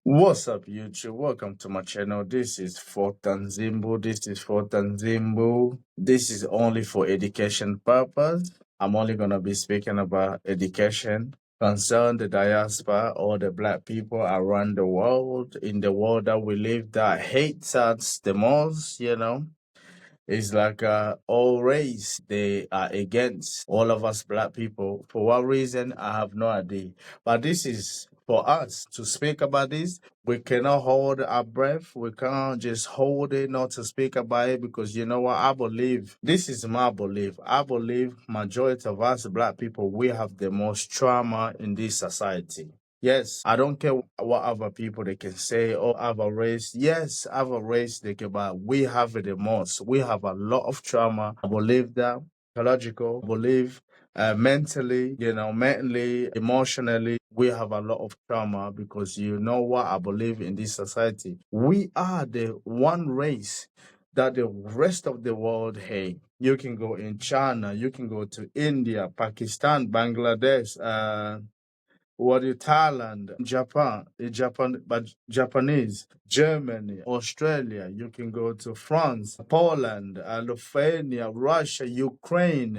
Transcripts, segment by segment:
What's up, YouTube? Welcome to my channel. This is Fortan Zimbo. This is only for education purpose. I'm only gonna be speaking about education concern the diaspora or the black people around the world, in the world that we live, that hates us the most. It's like all race they are against all of us black people. For what reason, I have no idea. But this is for us to speak about this. We cannot hold our breath. We can't just hold it not to speak about it because you know what? I believe this is my belief. I believe majority of us black people we have the most trauma in this society. Yes, I don't care what other people they can say or other race. Yes, other race they can, but we have it the most. We have a lot of trauma. I believe that psychological, I believe mentally, mentally, emotionally, we have a lot of trauma because you know what I believe in this society. We are the one race that the rest of the world hate. You can go in China, you can go to India, Pakistan, Bangladesh, what is Thailand, Japan, but Japanese, Germany, Australia. You can go to France, Poland, Lithuania, Russia, Ukraine,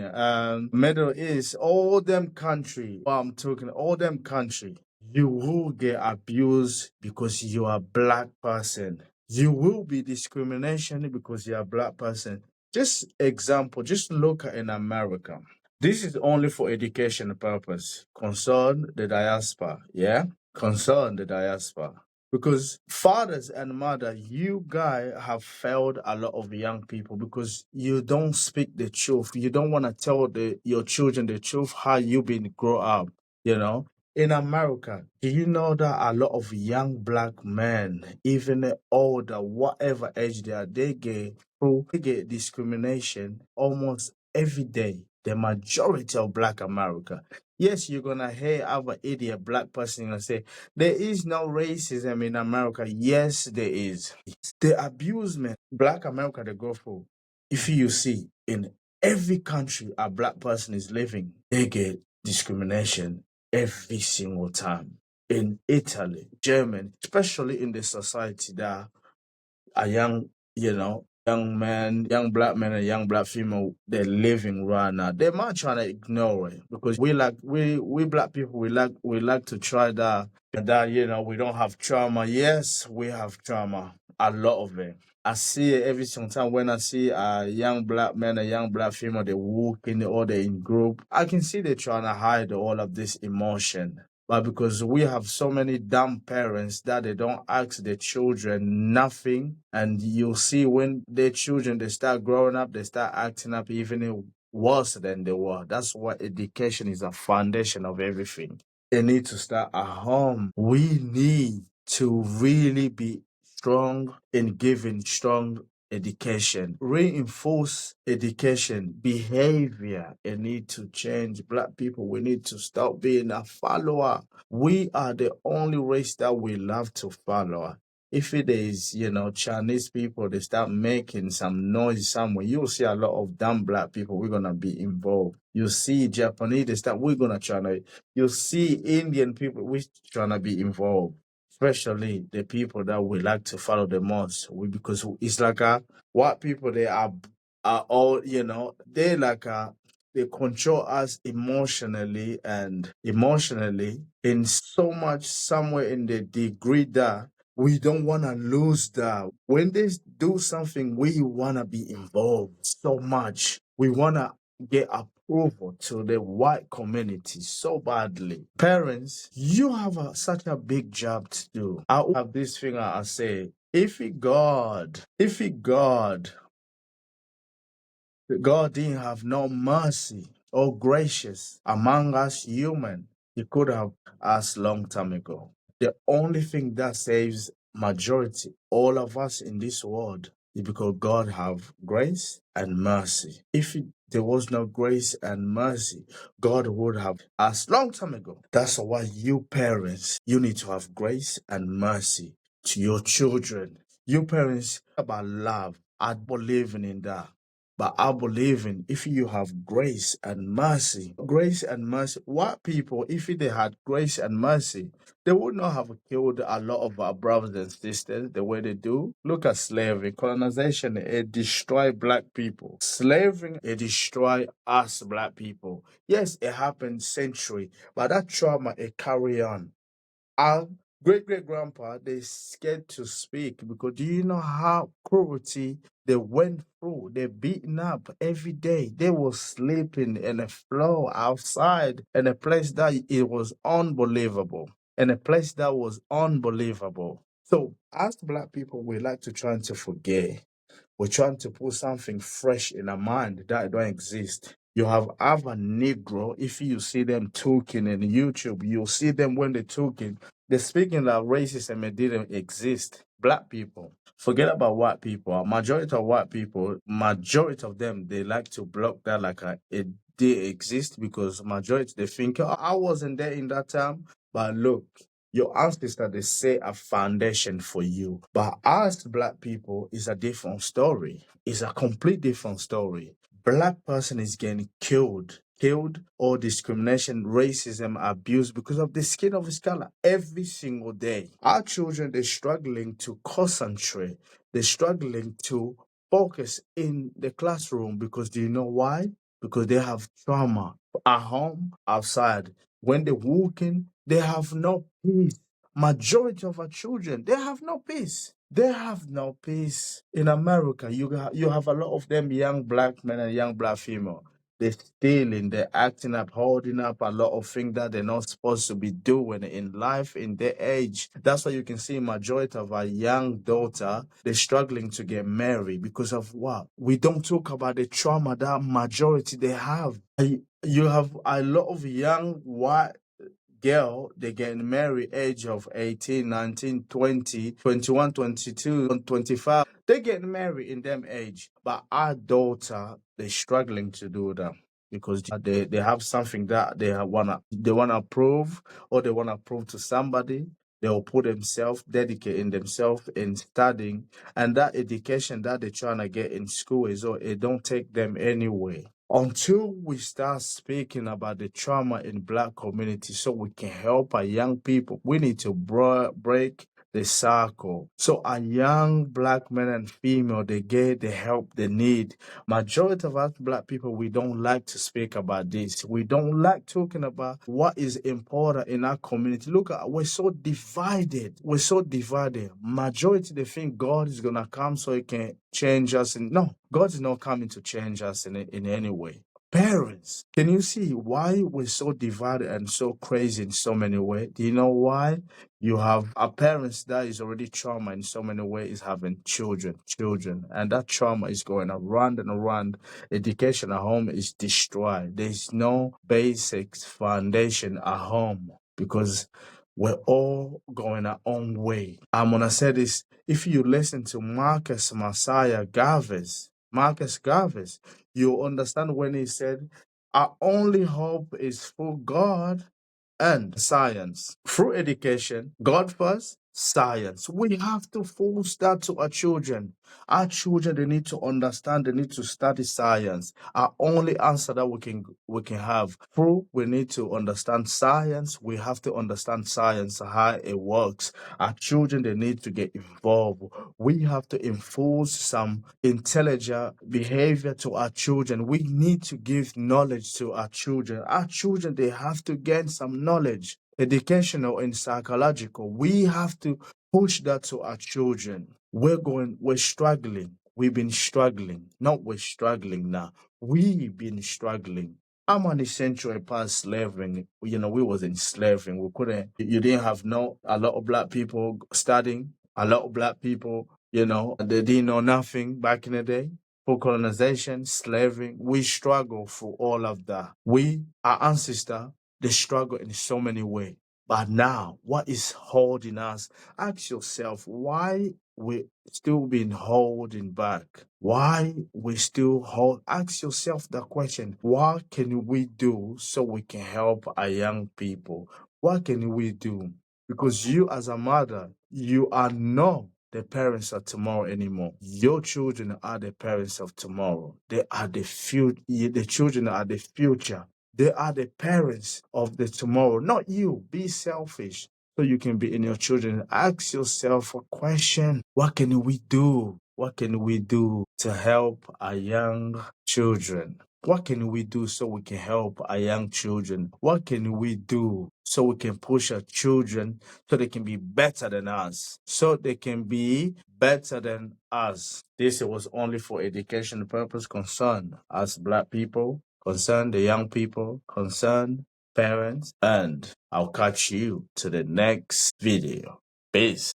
Middle East, all them country. I'm talking all them country. You will get abused because you are a black person. You will be discrimination because you are a black person. Just example, just look at in America. This is only for education purpose. Concern the diaspora, yeah? Concern the diaspora. Because fathers and mother, you guys have failed a lot of young people because you don't speak the truth. You don't want to tell your children the truth how you been grow up, you know? In America, do you know that a lot of young black men, even older, whatever age they get discrimination almost every day. The majority of black America. Yes, you're gonna hear our idiot black person gonna say there is no racism in America. Yes, there is. The abusement black America they go through. If you see in every country a black person is living, they get discrimination every single time. In Italy, Germany, especially in the society that a young man, young black man and young black female, they're living right now. They might try to ignore it because we black people we like to try that we don't have trauma. Yes, we have trauma. A lot of it. I see it every single time when I see a young black man, a young black female, they walk in or they in group. I can see they're trying to hide all of this emotion. But because we have so many dumb parents that they don't ask their children nothing, and you'll see when their children they start growing up, they start acting up even worse than they were. That's why education is a foundation of everything. They need to start at home. We need to really be strong in giving strong education, reinforce education, behavior. It need to change. Black people, we need to stop being a follower. We are the only race that we love to follow. If it is, Chinese people, they start making some noise somewhere, you'll see a lot of dumb black people, we're gonna be involved. You see Japanese, they start, we're gonna try to, you see Indian people, we're trying to be involved, especially the people that we like to follow the most. Because it's like what people they are all they like they control us emotionally in so much somewhere in the degree that we don't want to lose that. When they do something, we want to be involved so much. We want to get approval to the white community so badly. Parents, you have such a big job to do. I have this thing I say, if God didn't have no mercy or gracious among us human, he could have us long time ago. The only thing that saves majority, all of us in this world, is because God have grace and mercy. If there was no grace and mercy, God would have us long time ago. That's why you parents, you need to have grace and mercy to your children. You parents about love. I believe in that. But I believe in if you have grace and mercy, white people, if they had grace and mercy, they would not have killed a lot of our brothers and sisters the way they do. Look at slavery, colonization, it destroyed black people. Slavery, it destroyed us black people. Yes, it happened century, but that trauma, it carry on. Our great great grandpa, they scared to speak because do you know how cruelty they went through? They beaten up every day. They were sleeping in the floor outside in a place that it was unbelievable. In a place that was unbelievable. So as black people, we like to try to forget. We're trying to put something fresh in our mind that don't exist. You have other Negro, if you see them talking in YouTube, you'll see them when they're talking, they're speaking that racism it didn't exist. Black people. Forget about white people. A majority of white people, majority of them, they like to block that like it did exist because majority they think, oh, I wasn't there in that time. But look, your ancestors they say a foundation for you. But us black people is a different story. It's a complete different story. Black person is getting killed or discrimination, racism, abuse because of the skin of his color every single day. Our children they're struggling to concentrate. They're struggling to focus in the classroom because do you know why? Because they have trauma at home, outside. When they're walking, they have no peace. Majority of our children, they have no peace. They have no peace. In America, you have a lot of them young black men and young black female. They're stealing, they're acting up, holding up a lot of things that they're not supposed to be doing in life, in their age. That's why you can see majority of our young daughter, they're struggling to get married because of what? We don't talk about the trauma that majority they have. You have a lot of young white girl, they getting married age of 18, 19, 20, 21, 22, and 25. They getting married in them age. But our daughter, they struggling to do that because they have something that they wanna prove or they wanna prove to somebody. They'll put themselves, dedicating themselves in studying, and that education that they're trying to get in school is all it don't take them anywhere until we start speaking about the trauma in black community so we can help our young people. We need to break the cycle so our young black men and female they get the help they need. Majority of us black people, we don't like to speak about this. We don't like talking about what is important in our community. Look, we're so divided. We're so divided. Majority they think God is gonna come so he can change us. And no, God is not coming to change us in any way. Parents, can you see why we're so divided and so crazy in so many ways? Do you know why? You have a parents that is already trauma in so many ways, having children, and that trauma is going around and around. Education at home is destroyed. There's no basic foundation at home because we're all going our own way. I'm gonna say this. If you listen to Marcus Garvey, you understand when he said, our only hope is through God and science. Through education, God first, science. We have to force that to our children. Our children, they need to understand, they need to study science. Our only answer that we can have through we need to understand science. We have to understand science, how it works. Our children, they need to get involved. We have to enforce some intelligent behavior to our children. We need to give knowledge to our children. Our children, they have to gain some knowledge, educational and psychological. We have to push that to our children. We're struggling. We've been struggling. Not we're struggling now. We've been struggling. How many century past slavery? We was in slavery. We couldn't. You didn't have a lot of black people studying. A lot of black people, they didn't know nothing back in the day. For colonization, slavery, we struggle through all of that. Our ancestor, they struggle in so many ways. But now, what is holding us? Ask yourself why we still being holding back. Why we still hold? Ask yourself that question. What can we do so we can help our young people? What can we do? Because you, as a mother, you are know the parents of tomorrow anymore. Your children are the parents of tomorrow. They are the future. The children are the future. They are the parents of the tomorrow, not you. Be selfish so you can be in your children. Ask yourself a question. What can we do? What can we do to help our young children? What can we do so we can help our young children? What can we do so we can push our children so they can be better than us? So they can be better than us. This was only for education purpose concern us Black people, concern the young people, concern parents, and I'll catch you to the next video. Peace.